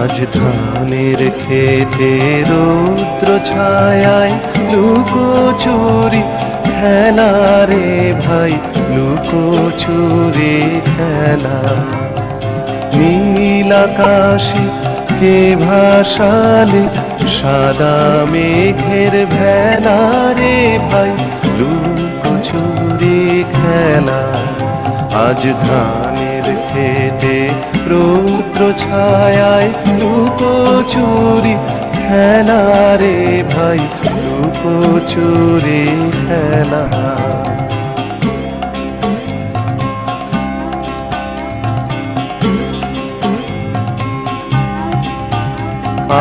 আজ ধানের খেতে রৌদ্র ছায়ায় লুকোচুরি খেলা রে ভাই, লুকোচুরি খেলা। নীল আকাশে কে ভাসালে সাদা মেঘের ভেলা রে ভাই, লুকোচুরি খেলা। আজ ধানের খেতে রৌদ্র ছায়ায় লুকোচুরি খেলা রে ভাই, লুকোচুরি খেলা।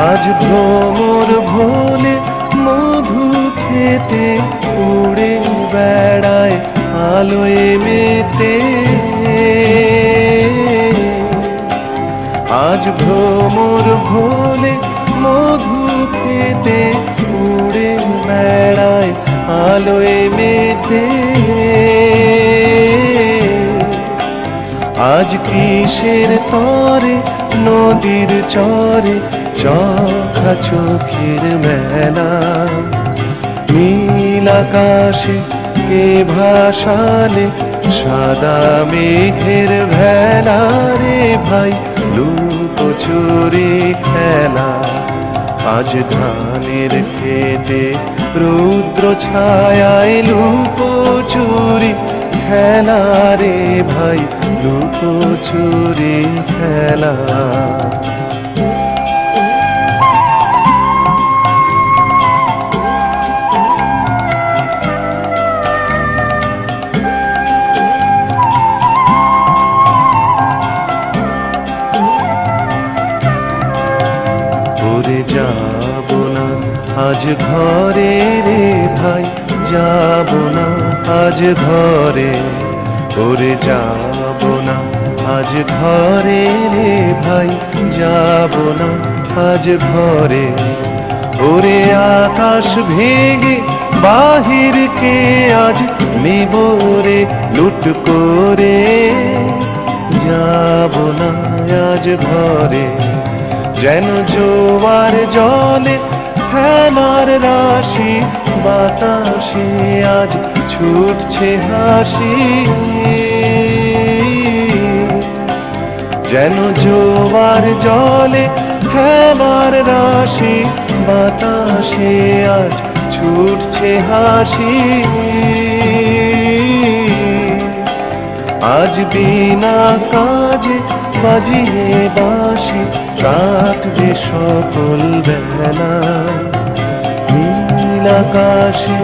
আজ ভ্রমর ভোলে মধু খেতে উড়ে বেড়ায় আলোয় মেতে। আজ ভ্রমর ভোলে মধু খেতে উড়ে বেড়ায় আলোয় মেতে। আজ কিসের তরে নদীর চরে চোখা চোখের মেলা। নীল আকাশে কে ভাসালে সাদা মেঘের ভেলা রে ভাই, লুকোচুরি খেলা। আজ ধানের খেতে রৌদ্র ছায়ায় লুকোচুরি খেলা রে ভাই, লুকোচুরি খেলা। যাব না আজ ঘরে রে ভাই, যাব না আজ ঘরে। ওরে যাব না আজ ঘরে রে ভাই, যাব না আজ ঘরে। ওরে আকাশ ভেঙে বাহির কে আজ নেব রে লুট করে। যাব না আজ ঘরে। যেন জোয়ার জলে হেলার রাশি, বাতাসে আজ ছুটছে হাসি। যেন জোয়ার জলে হেলার রাশি, বাতাসে আজ ছুটছে হাসি। আজ বিনা কাজে বাজিয়ে বাঁশি কাটবে সকল বেলা। নীল আকাশে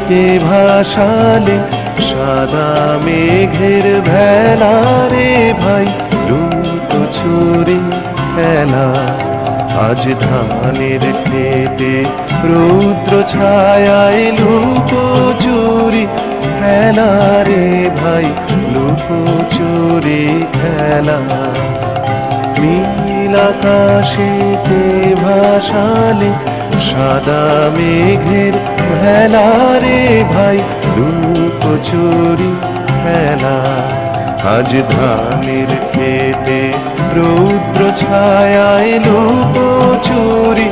কে ভাসালে সাদা মেঘের ভেলা রে ভাই, লুকোচুরি খেলা। আজ ধানের খেতে রৌদ্র ছায়ায় লুকোচুরি খেলা রে ভাই, লুকোচুরি খেলা। নীল আকাশে কে ভাসালে সাদা মেঘের ভেলা রে ভাই, লুকোচুরি খেলা। আজ ধানের খেতে রৌদ্র ছায়ায় লুকোচুরি